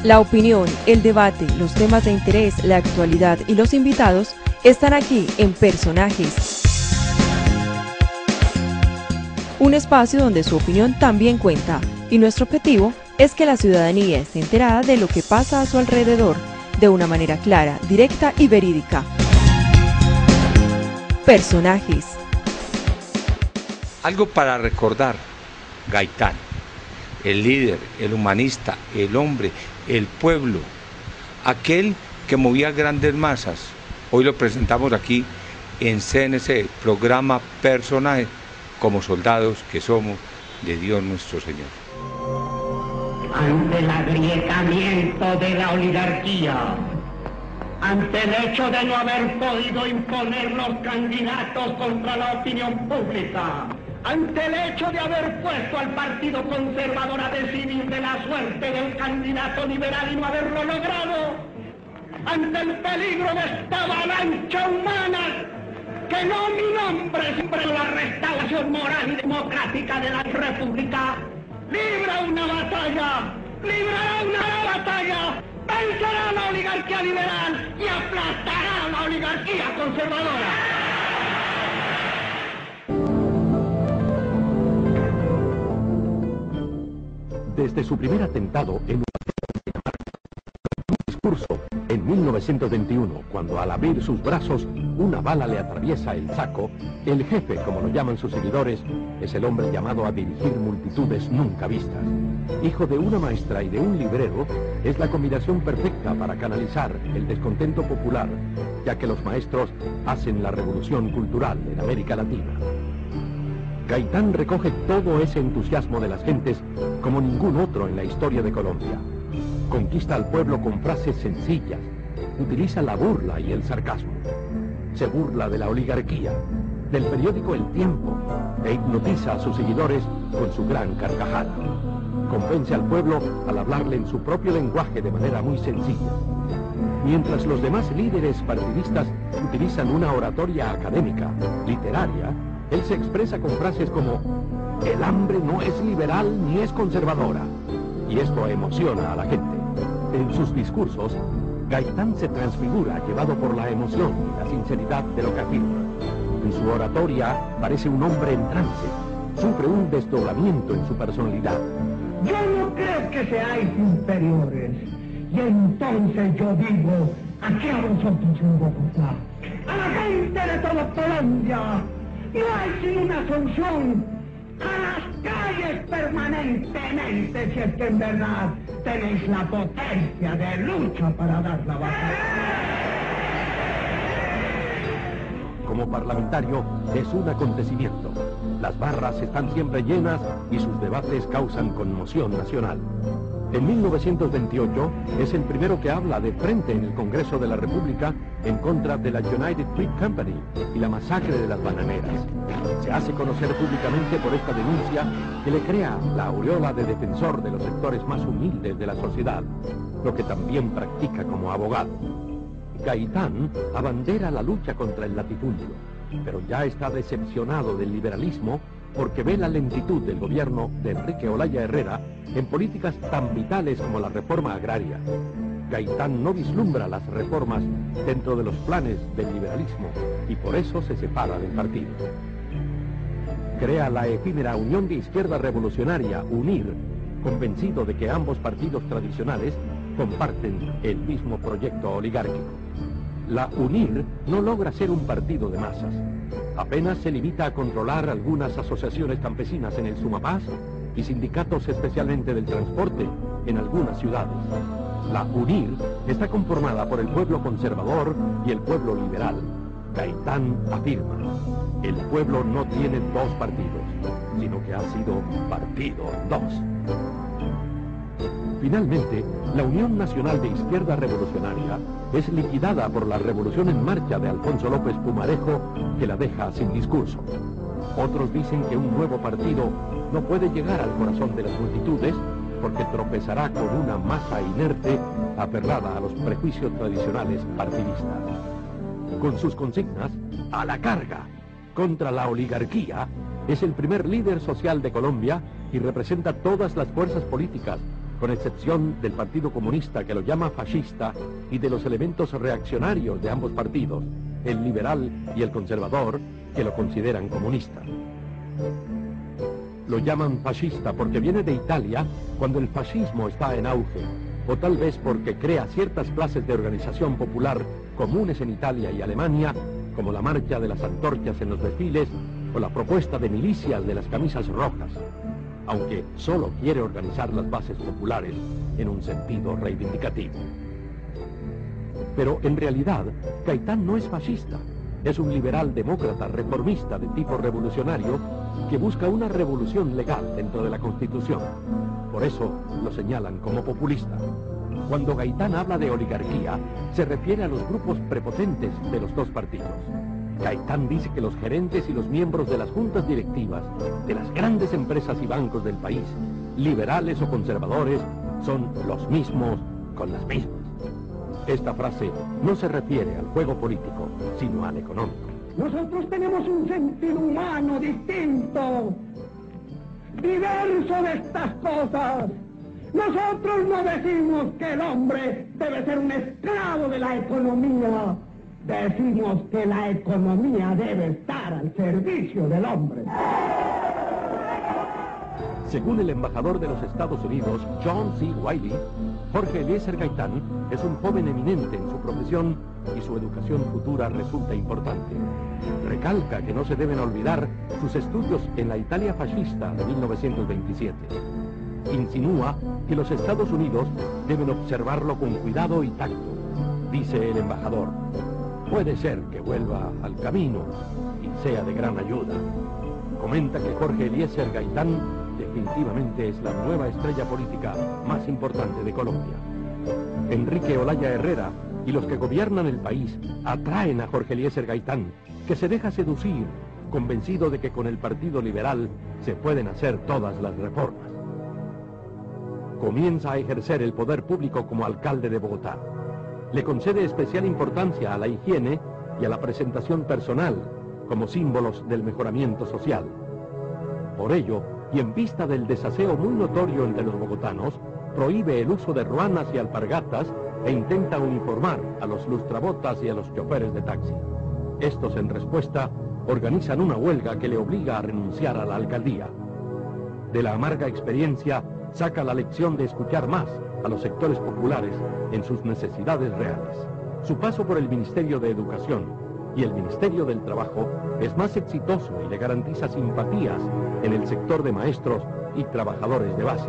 La opinión, el debate, los temas de interés, la actualidad y los invitados están aquí en Personajes. Un espacio donde su opinión también cuenta y nuestro objetivo es que la ciudadanía esté enterada de lo que pasa a su alrededor de una manera clara, directa y verídica. Personajes. Algo para recordar: Gaitán, el líder, el humanista, el hombre, el pueblo, aquel que movía grandes masas. Hoy lo presentamos aquí en CNC, programa Personajes, como soldados que somos de Dios nuestro Señor. Ante el agrietamiento de la oligarquía, ante el hecho de no haber podido imponer los candidatos contra la opinión pública, ante el hecho de haber puesto al Partido Conservador a decidir de la suerte del candidato liberal y no haberlo logrado, ante el peligro de esta avalancha humana que no mi nombre, siempre la restauración moral y democrática de la República, libra una batalla, librará una batalla, vencerá a la oligarquía liberal y aplastará a la oligarquía conservadora. Desde su primer atentado en un discurso en 1921, cuando al abrir sus brazos una bala le atraviesa el saco, el jefe, como lo llaman sus seguidores, es el hombre llamado a dirigir multitudes nunca vistas. Hijo de una maestra y de un librero, es la combinación perfecta para canalizar el descontento popular, ya que los maestros hacen la revolución cultural en América Latina. Gaitán recoge todo ese entusiasmo de las gentes como ningún otro en la historia de Colombia. Conquista al pueblo con frases sencillas, utiliza la burla y el sarcasmo. Se burla de la oligarquía, del periódico El Tiempo, e hipnotiza a sus seguidores con su gran carcajada. Convence al pueblo al hablarle en su propio lenguaje de manera muy sencilla. Mientras los demás líderes partidistas utilizan una oratoria académica, literaria, él se expresa con frases como: el hambre no es liberal ni es conservadora. Y esto emociona a la gente. En sus discursos, Gaitán se transfigura llevado por la emoción y la sinceridad de lo que afirma. En su oratoria parece un hombre en trance. Sufre un desdoblamiento en su personalidad. Yo no creo que seáis inferiores. Y entonces yo digo, aquí a vosotros en Bogotá, a la gente de toda Colombia, no hay sino una solución: a las calles permanentemente, si es que en verdad tenéis la potencia de lucha para dar la batalla. Como parlamentario es un acontecimiento. Las barras están siempre llenas y sus debates causan conmoción nacional. En 1928 es el primero que habla de frente en el Congreso de la República en contra de la United Fruit Company y la masacre de las bananeras. Se hace conocer públicamente por esta denuncia que le crea la aureola de defensor de los sectores más humildes de la sociedad, lo que también practica como abogado. Gaitán abandera la lucha contra el latifundio, pero ya está decepcionado del liberalismo porque ve la lentitud del gobierno de Enrique Olaya Herrera en políticas tan vitales como la reforma agraria. Gaitán no vislumbra las reformas dentro de los planes del liberalismo y por eso se separa del partido. Crea la efímera Unión de Izquierda Revolucionaria, UNIR, convencido de que ambos partidos tradicionales comparten el mismo proyecto oligárquico. La UNIR no logra ser un partido de masas. Apenas se limita a controlar algunas asociaciones campesinas en el Sumapaz y sindicatos especialmente del transporte en algunas ciudades. La UNIR está conformada por el pueblo conservador y el pueblo liberal. Gaitán afirma: el pueblo no tiene dos partidos, sino que ha sido partido en dos. Finalmente, la Unión Nacional de Izquierda Revolucionaria es liquidada por la revolución en marcha de Alfonso López Pumarejo, que la deja sin discurso. Otros dicen que un nuevo partido no puede llegar al corazón de las multitudes porque tropezará con una masa inerte aferrada a los prejuicios tradicionales partidistas. Con sus consignas, a la carga, contra la oligarquía, es el primer líder social de Colombia y representa todas las fuerzas políticas con excepción del Partido Comunista, que lo llama fascista, y de los elementos reaccionarios de ambos partidos, el liberal y el conservador, que lo consideran comunista. Lo llaman fascista porque viene de Italia cuando el fascismo está en auge, o tal vez porque crea ciertas clases de organización popular comunes en Italia y Alemania, como la marcha de las antorchas en los desfiles o la propuesta de milicias de las camisas rojas, aunque solo quiere organizar las bases populares en un sentido reivindicativo. Pero en realidad, Gaitán no es fascista, es un liberal demócrata reformista de tipo revolucionario que busca una revolución legal dentro de la Constitución. Por eso lo señalan como populista. Cuando Gaitán habla de oligarquía, se refiere a los grupos prepotentes de los dos partidos. Gaitán dice que los gerentes y los miembros de las juntas directivas de las grandes empresas y bancos del país, liberales o conservadores, son los mismos con las mismas. Esta frase no se refiere al juego político, sino al económico. Nosotros tenemos un sentido humano distinto, diverso de estas cosas. Nosotros no decimos que el hombre debe ser un esclavo de la economía. Decimos que la economía debe estar al servicio del hombre. Según el embajador de los Estados Unidos, John C. Wiley, Jorge Eliezer Gaitán es un joven eminente en su profesión y su educación futura resulta importante. Recalca que no se deben olvidar sus estudios en la Italia fascista de 1927. Insinúa que los Estados Unidos deben observarlo con cuidado y tacto. Dice el embajador, puede ser que vuelva al camino y sea de gran ayuda. Comenta que Jorge Eliezer Gaitán definitivamente es la nueva estrella política más importante de Colombia. Enrique Olaya Herrera y los que gobiernan el país atraen a Jorge Eliezer Gaitán, que se deja seducir, convencido de que con el Partido Liberal se pueden hacer todas las reformas. Comienza a ejercer el poder público como alcalde de Bogotá. Le concede especial importancia a la higiene y a la presentación personal como símbolos del mejoramiento social. Por ello, y en vista del desaseo muy notorio entre los bogotanos, prohíbe el uso de ruanas y alpargatas e intenta uniformar a los lustrabotas y a los choferes de taxi. Estos, en respuesta, organizan una huelga que le obliga a renunciar a la alcaldía. De la amarga experiencia, saca la lección de escuchar más a los sectores populares en sus necesidades reales. Su paso por el Ministerio de Educación y el Ministerio del Trabajo es más exitoso y le garantiza simpatías en el sector de maestros y trabajadores de base.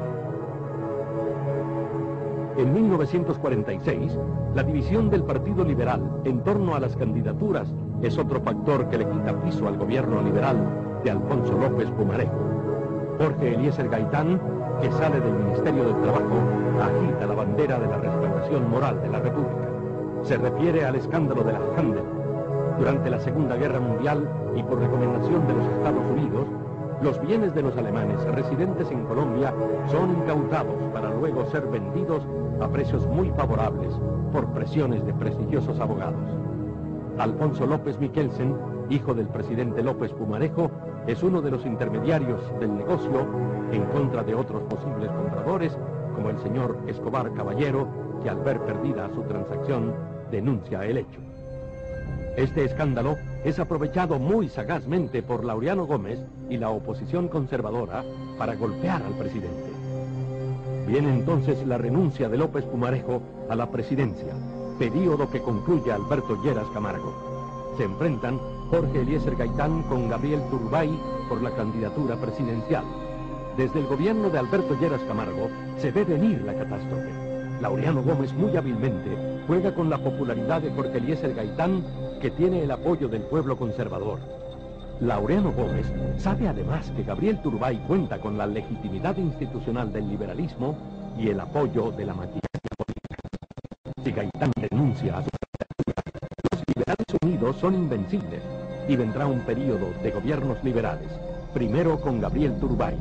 En 1946, la división del Partido Liberal en torno a las candidaturas es otro factor que le quita piso al gobierno liberal de Alfonso López Pumarejo. Jorge Eliezer Gaitán, que sale del Ministerio del Trabajo, agita la bandera de la restauración moral de la República. Se refiere al escándalo de la Handel. Durante la Segunda Guerra Mundial y por recomendación de los Estados Unidos, los bienes de los alemanes residentes en Colombia son incautados para luego ser vendidos a precios muy favorables por presiones de prestigiosos abogados. Alfonso López Michelsen, hijo del presidente López Pumarejo, es uno de los intermediarios del negocio en contra de otros posibles compradores, como el señor Escobar Caballero, que al ver perdida su transacción, denuncia el hecho. Este escándalo es aprovechado muy sagazmente por Laureano Gómez y la oposición conservadora para golpear al presidente. Viene entonces la renuncia de López Pumarejo a la presidencia, período que concluye Alberto Lleras Camargo. Se enfrentan Jorge Eliezer Gaitán con Gabriel Turbay por la candidatura presidencial. Desde el gobierno de Alberto Lleras Camargo se ve venir la catástrofe. Laureano Gómez muy hábilmente juega con la popularidad de Jorge Eliezer Gaitán, que tiene el apoyo del pueblo conservador. Laureano Gómez sabe además que Gabriel Turbay cuenta con la legitimidad institucional del liberalismo y el apoyo de la maquinaria política. Si Gaitán renuncia a su candidatura, los liberales unidos son invencibles y vendrá un periodo de gobiernos liberales, primero con Gabriel Turbay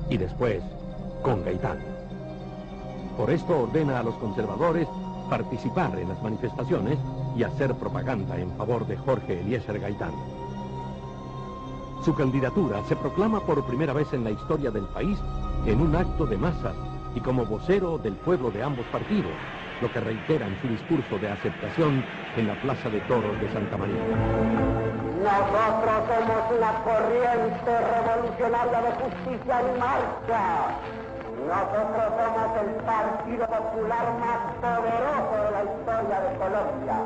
y después con Gaitán. Por esto ordena a los conservadores participar en las manifestaciones y hacer propaganda en favor de Jorge Eliezer Gaitán. Su candidatura se proclama por primera vez en la historia del país en un acto de masas y como vocero del pueblo de ambos partidos, lo que reitera en su discurso de aceptación en la Plaza de Toros de Santa María. Nosotros somos una corriente revolucionaria de justicia en marcha. Nosotros somos el Partido Popular más poderoso de la historia de Colombia.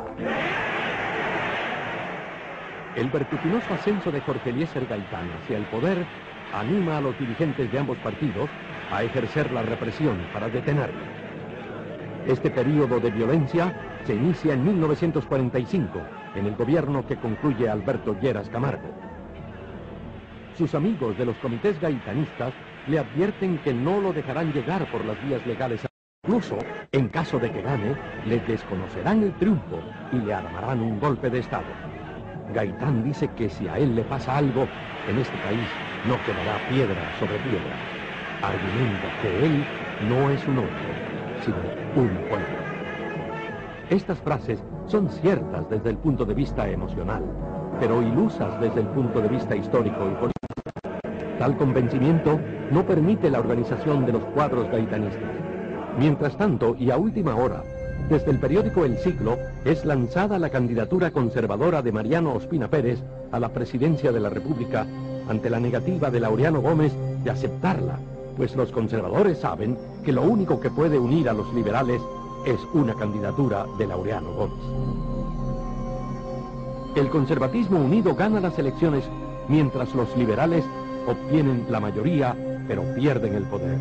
El vertiginoso ascenso de Jorge Eliezer Gaitán hacia el poder anima a los dirigentes de ambos partidos a ejercer la represión para detenerlo. Este periodo de violencia se inicia en 1945, en el gobierno que concluye Alberto Lleras Camargo. Sus amigos de los comités gaitanistas le advierten que no lo dejarán llegar por las vías legales. Incluso, en caso de que gane, le desconocerán el triunfo y le armarán un golpe de Estado. Gaitán dice que si a él le pasa algo, en este país no quedará piedra sobre piedra. Argumenta que él no es un hombre, sino un pueblo. Estas frases son ciertas desde el punto de vista emocional, pero ilusas desde el punto de vista histórico y político. Tal convencimiento no permite la organización de los cuadros gaitanistas. Mientras tanto, y a última hora, desde el periódico El Siglo es lanzada la candidatura conservadora de Mariano Ospina Pérez a la presidencia de la República ante la negativa de Laureano Gómez de aceptarla, pues los conservadores saben que lo único que puede unir a los liberales es una candidatura de Laureano Gómez. El conservatismo unido gana las elecciones mientras los liberales obtienen la mayoría, pero pierden el poder.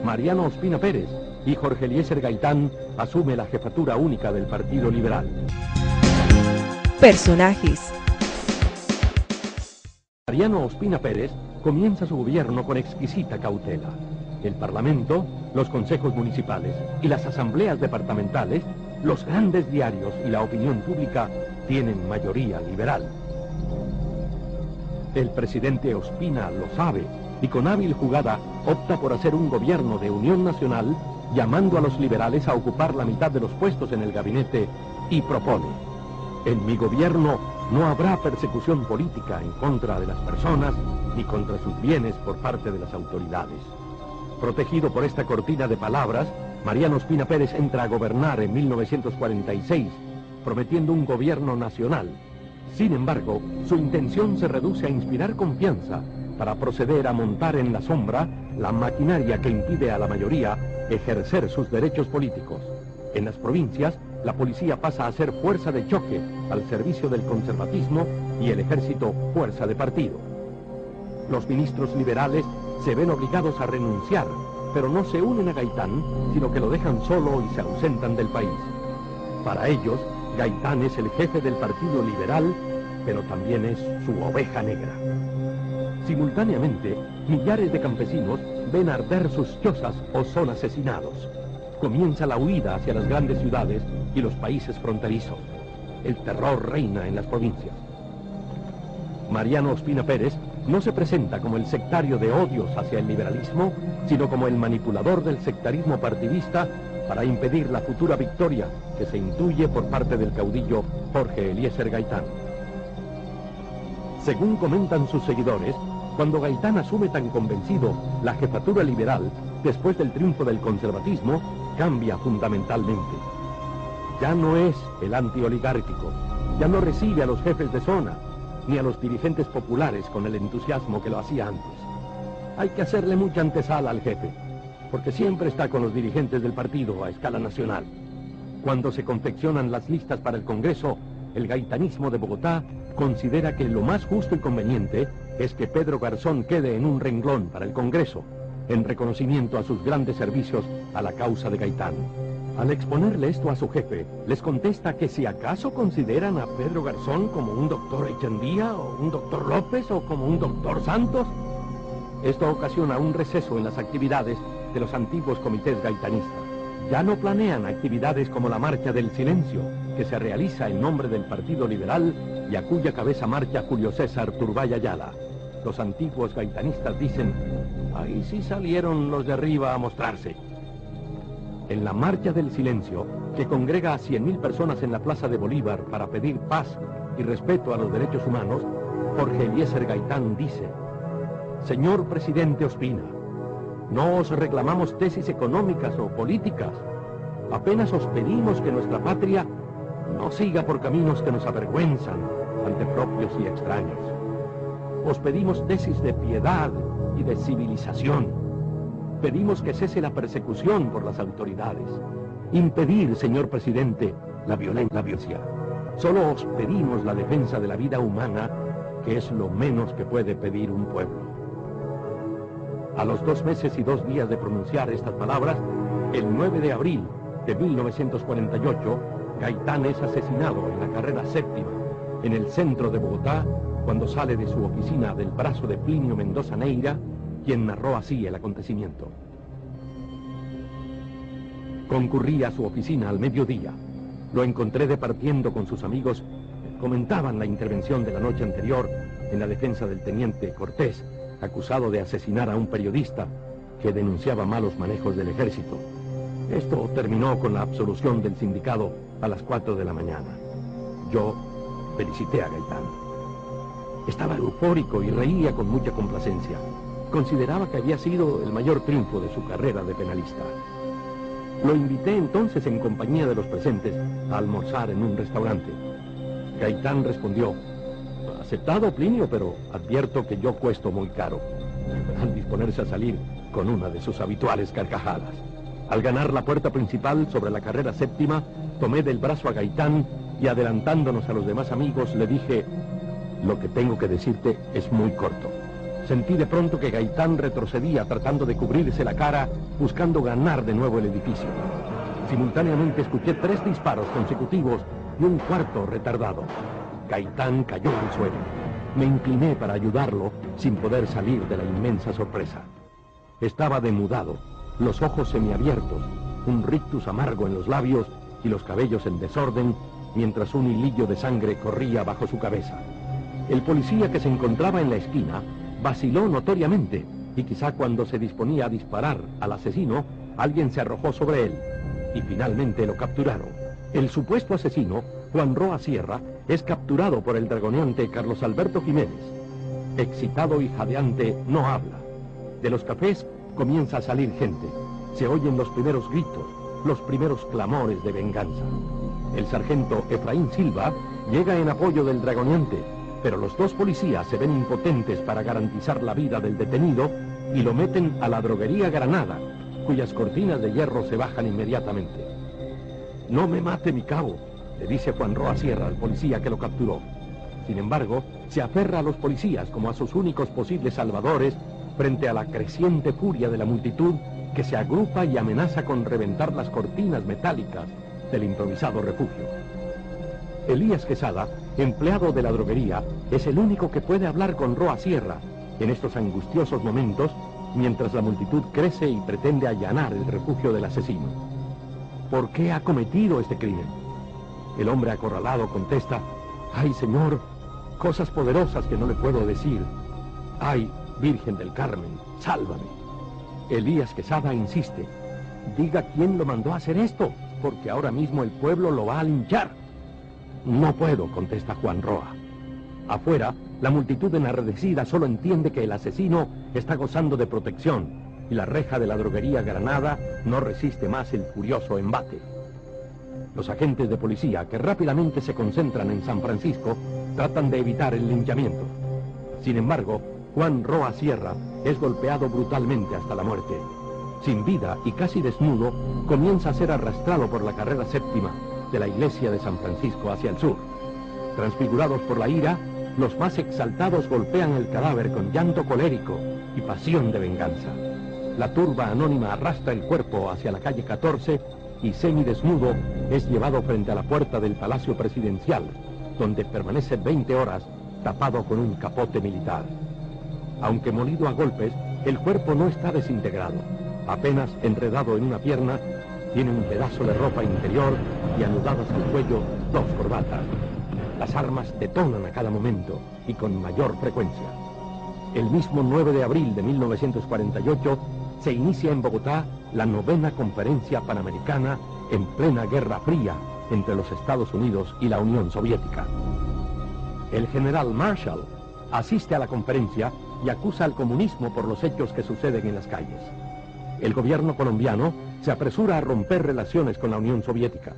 Mariano Ospina Pérez y Jorge Eliezer Gaitán asume la jefatura única del Partido Liberal. Personajes. Mariano Ospina Pérez comienza su gobierno con exquisita cautela. El Parlamento, los consejos municipales y las asambleas departamentales, los grandes diarios y la opinión pública tienen mayoría liberal. El presidente Ospina lo sabe y con hábil jugada opta por hacer un gobierno de unión nacional, llamando a los liberales a ocupar la mitad de los puestos en el gabinete y propone: en mi gobierno no habrá persecución política en contra de las personas ni contra sus bienes por parte de las autoridades. Protegido por esta cortina de palabras, Mariano Ospina Pérez entra a gobernar en 1946, prometiendo un gobierno nacional. Sin embargo, su intención se reduce a inspirar confianza para proceder a montar en la sombra la maquinaria que impide a la mayoría ejercer sus derechos políticos. En las provincias, la policía pasa a ser fuerza de choque al servicio del conservatismo y el ejército fuerza de partido. Los ministros liberales se ven obligados a renunciar, pero no se unen a Gaitán, sino que lo dejan solo y se ausentan del país. Para ellos, Gaitán es el jefe del Partido Liberal, pero también es su oveja negra. Simultáneamente, millares de campesinos ven arder sus chozas o son asesinados. Comienza la huida hacia las grandes ciudades y los países fronterizos. El terror reina en las provincias. Mariano Ospina Pérez no se presenta como el sectario de odios hacia el liberalismo, sino como el manipulador del sectarismo partidista para impedir la futura victoria que se intuye por parte del caudillo Jorge Eliezer Gaitán. Según comentan sus seguidores, cuando Gaitán asume tan convencido la jefatura liberal, después del triunfo del conservatismo, cambia fundamentalmente. Ya no es el antioligárquico, ya no recibe a los jefes de zona, ni a los dirigentes populares con el entusiasmo que lo hacía antes. Hay que hacerle mucha antesala al jefe, porque siempre está con los dirigentes del partido a escala nacional. Cuando se confeccionan las listas para el Congreso, el gaitanismo de Bogotá considera que lo más justo y conveniente es que Pedro Garzón quede en un renglón para el Congreso, en reconocimiento a sus grandes servicios a la causa de Gaitán. Al exponerle esto a su jefe, les contesta que si acaso consideran a Pedro Garzón como un doctor Echandía, o un doctor López, o como un doctor Santos. Esto ocasiona un receso en las actividades de los antiguos comités gaitanistas. Ya no planean actividades como la Marcha del Silencio, que se realiza en nombre del Partido Liberal y a cuya cabeza marcha Julio César Turbay Ayala. Los antiguos gaitanistas dicen: ahí sí salieron los de arriba a mostrarse. En la Marcha del Silencio, que congrega a 100.000 personas en la Plaza de Bolívar para pedir paz y respeto a los derechos humanos, Jorge Eliezer Gaitán dice: Señor presidente Ospina, no os reclamamos tesis económicas o políticas. Apenas os pedimos que nuestra patria no siga por caminos que nos avergüenzan ante propios y extraños. Os pedimos tesis de piedad y de civilización. Pedimos que cese la persecución por las autoridades. Impedir, señor presidente, la violencia. Solo os pedimos la defensa de la vida humana, que es lo menos que puede pedir un pueblo. A los 2 meses y 2 días de pronunciar estas palabras, el 9 de abril de 1948, Gaitán es asesinado en la carrera 7ª, en el centro de Bogotá, cuando sale de su oficina del brazo de Plinio Mendoza Neira, quien narró así el acontecimiento. Concurrí a su oficina al mediodía. Lo encontré departiendo con sus amigos. Comentaban la intervención de la noche anterior en la defensa del teniente Cortés, acusado de asesinar a un periodista que denunciaba malos manejos del ejército. Esto terminó con la absolución del sindicado a las 4 de la mañana. Yo felicité a Gaitán. Estaba eufórico y reía con mucha complacencia. Consideraba que había sido el mayor triunfo de su carrera de penalista. Lo invité entonces en compañía de los presentes a almorzar en un restaurante. Gaitán respondió: aceptado, Plinio, pero advierto que yo cuesto muy caro, al disponerse a salir con una de sus habituales carcajadas. Al ganar la puerta principal sobre la carrera 7ª, tomé del brazo a Gaitán y adelantándonos a los demás amigos le dije: lo que tengo que decirte es muy corto. Sentí de pronto que Gaitán retrocedía tratando de cubrirse la cara, buscando ganar de nuevo el edificio. Simultáneamente escuché 3 disparos consecutivos y un cuarto retardado. Gaitán cayó al suelo. Me incliné para ayudarlo sin poder salir de la inmensa sorpresa. Estaba demudado, los ojos semiabiertos, un rictus amargo en los labios y los cabellos en desorden, mientras un hilillo de sangre corría bajo su cabeza. El policía que se encontraba en la esquina vaciló notoriamente y quizá cuando se disponía a disparar al asesino, alguien se arrojó sobre él y finalmente lo capturaron. El supuesto asesino, Juan Roa Sierra, es capturado por el dragoneante Carlos Alberto Jiménez. Excitado y jadeante, no habla. De los cafés comienza a salir gente. Se oyen los primeros gritos, los primeros clamores de venganza. El sargento Efraín Silva llega en apoyo del dragoneante, pero los 2 policías se ven impotentes para garantizar la vida del detenido y lo meten a la droguería Granada, cuyas cortinas de hierro se bajan inmediatamente. No me mate, mi cabo, le dice Juan Roa Sierra al policía que lo capturó. Sin embargo, se aferra a los policías como a sus únicos posibles salvadores frente a la creciente furia de la multitud que se agrupa y amenaza con reventar las cortinas metálicas del improvisado refugio. Elías Quesada, empleado de la droguería, es el único que puede hablar con Roa Sierra en estos angustiosos momentos, mientras la multitud crece y pretende allanar el refugio del asesino. ¿Por qué ha cometido este crimen? El hombre acorralado contesta: ¡ay, señor! Cosas poderosas que no le puedo decir. ¡Ay, Virgen del Carmen, sálvame! Elías Quesada insiste: diga quién lo mandó a hacer esto, porque ahora mismo el pueblo lo va a linchar. No puedo, contesta Juan Roa. Afuera, la multitud enardecida solo entiende que el asesino está gozando de protección y la reja de la droguería Granada no resiste más el furioso embate. Los agentes de policía, que rápidamente se concentran en San Francisco, tratan de evitar el linchamiento. Sin embargo, Juan Roa Sierra es golpeado brutalmente hasta la muerte. Sin vida y casi desnudo, comienza a ser arrastrado por la carrera 7ª de la iglesia de San Francisco hacia el sur. Transfigurados por la ira, los más exaltados golpean el cadáver con llanto colérico y pasión de venganza. La turba anónima arrastra el cuerpo hacia la calle 14 y semidesnudo es llevado frente a la puerta del Palacio Presidencial, donde permanece 20 horas tapado con un capote militar. Aunque molido a golpes, el cuerpo no está desintegrado. Apenas enredado en una pierna, tiene un pedazo de ropa interior y anudadas al cuello 2 corbatas. Las armas detonan a cada momento y con mayor frecuencia. El mismo 9 de abril de 1948 se inicia en Bogotá la 9ª Conferencia Panamericana en plena Guerra Fría entre los Estados Unidos y la Unión Soviética. El general Marshall asiste a la conferencia y acusa al comunismo por los hechos que suceden en las calles. El gobierno colombiano se apresura a romper relaciones con la Unión Soviética.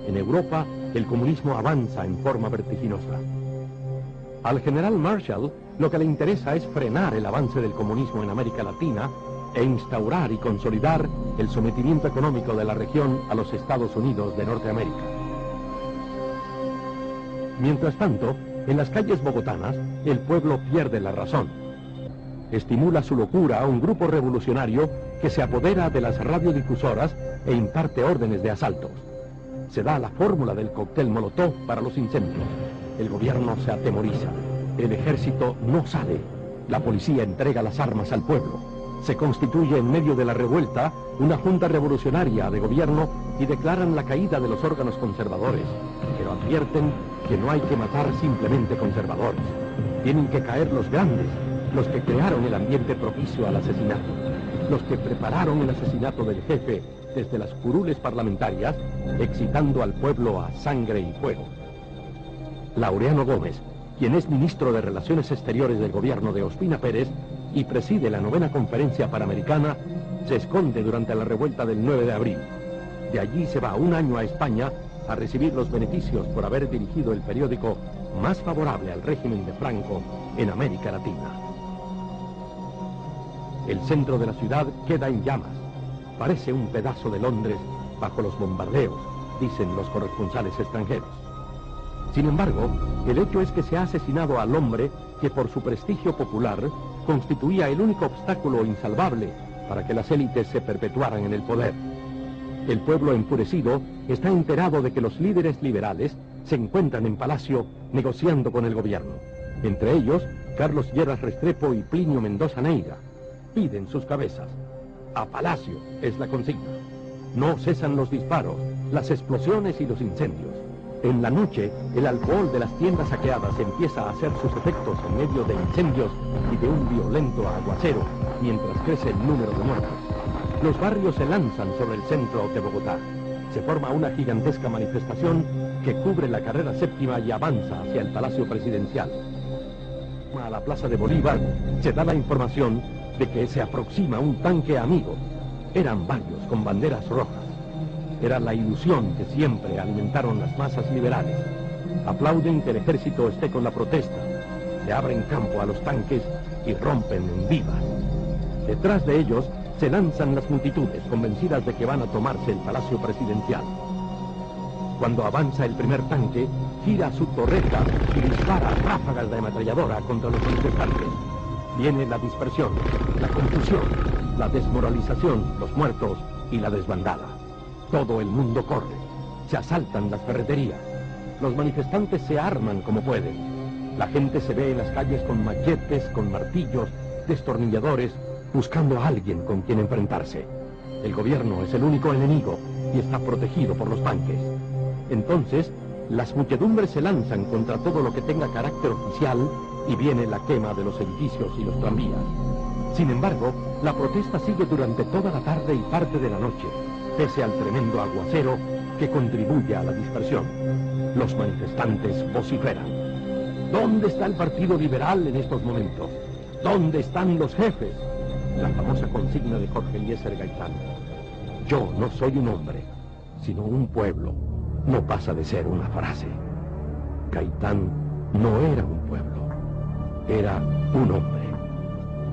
En Europa, el comunismo avanza en forma vertiginosa. Al general Marshall lo que le interesa es frenar el avance del comunismo en América Latina e instaurar y consolidar el sometimiento económico de la región a los Estados Unidos de Norteamérica. Mientras tanto, en las calles bogotanas, el pueblo pierde la razón. Estimula su locura a un grupo revolucionario que se apodera de las radiodifusoras e imparte órdenes de asaltos. Se da la fórmula del cóctel Molotov para los incendios. El gobierno se atemoriza. El ejército no sale. La policía entrega las armas al pueblo. Se constituye en medio de la revuelta una junta revolucionaria de gobierno y declaran la caída de los órganos conservadores, pero advierten que no hay que matar simplemente conservadores. Tienen que caer los grandes, los que crearon el ambiente propicio al asesinato, los que prepararon el asesinato del jefe desde las curules parlamentarias, excitando al pueblo a sangre y fuego. Laureano Gómez, quien es ministro de Relaciones Exteriores del gobierno de Ospina Pérez y preside la 9ª Conferencia Panamericana, se esconde durante la revuelta del 9 de abril. De allí se va un año a España a recibir los beneficios por haber dirigido el periódico más favorable al régimen de Franco en América Latina. El centro de la ciudad queda en llamas. Parece un pedazo de Londres bajo los bombardeos, dicen los corresponsales extranjeros. Sin embargo, el hecho es que se ha asesinado al hombre que por su prestigio popular constituía el único obstáculo insalvable para que las élites se perpetuaran en el poder. El pueblo enfurecido está enterado de que los líderes liberales se encuentran en Palacio negociando con el gobierno. Entre ellos, Carlos Lleras Restrepo y Plinio Mendoza Neira. Piden sus cabezas. A Palacio es la consigna. No cesan los disparos, las explosiones y los incendios. En la noche, el alcohol de las tiendas saqueadas empieza a hacer sus efectos en medio de incendios y de un violento aguacero, mientras crece el número de muertos. Los barrios se lanzan sobre el centro de Bogotá. Se forma una gigantesca manifestación que cubre la carrera séptima y avanza hacia el Palacio Presidencial. A la Plaza de Bolívar se da la información de que se aproxima un tanque amigo. Eran varios con banderas rojas. Era la ilusión que siempre alimentaron las masas liberales. Aplauden que el ejército esté con la protesta. Le abren campo a los tanques y rompen en vivas. Detrás de ellos se lanzan las multitudes convencidas de que van a tomarse el Palacio Presidencial. Cuando avanza el primer tanque, gira su torreta y dispara ráfagas de ametralladora contra los manifestantes. Viene la dispersión, la confusión, la desmoralización, los muertos y la desbandada. Todo el mundo corre. Se asaltan las ferreterías. Los manifestantes se arman como pueden. La gente se ve en las calles con machetes, con martillos, destornilladores, buscando a alguien con quien enfrentarse. El gobierno es el único enemigo y está protegido por los tanques. Entonces, las muchedumbres se lanzan contra todo lo que tenga carácter oficial y viene la quema de los edificios y los tranvías. Sin embargo, la protesta sigue durante toda la tarde y parte de la noche, pese al tremendo aguacero que contribuye a la dispersión. Los manifestantes vociferan. ¿Dónde está el Partido Liberal en estos momentos? ¿Dónde están los jefes? La famosa consigna de Jorge Eliezer Gaitán. Yo no soy un hombre, sino un pueblo. No pasa de ser una frase. Gaitán no era un pueblo, era un hombre.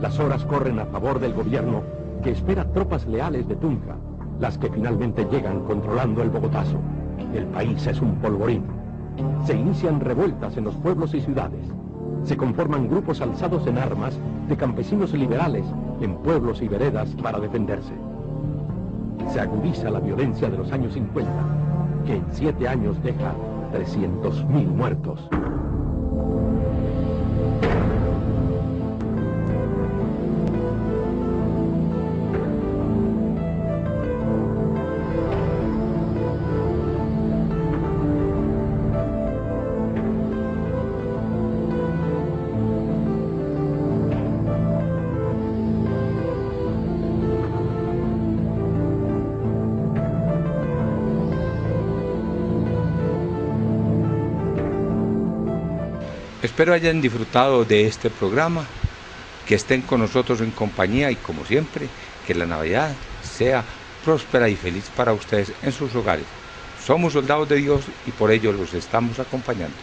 Las horas corren a favor del gobierno, que espera tropas leales de Tunja, las que finalmente llegan controlando el Bogotazo. El país es un polvorín. Se inician revueltas en los pueblos y ciudades. Se conforman grupos alzados en armas de campesinos liberales en pueblos y veredas para defenderse. Se agudiza la violencia de los años 50, que en 7 años deja 300.000 muertos. Espero hayan disfrutado de este programa, que estén con nosotros en compañía y como siempre, que la Navidad sea próspera y feliz para ustedes en sus hogares. Somos soldados de Dios y por ello los estamos acompañando.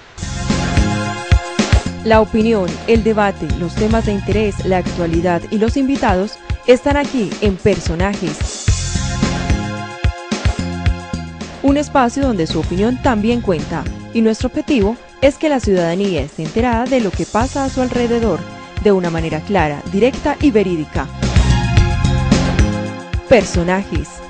La opinión, el debate, los temas de interés, la actualidad y los invitados están aquí en Personajes. Un espacio donde su opinión también cuenta y nuestro objetivo es que la ciudadanía esté enterada de lo que pasa a su alrededor de una manera clara, directa y verídica. Personajes.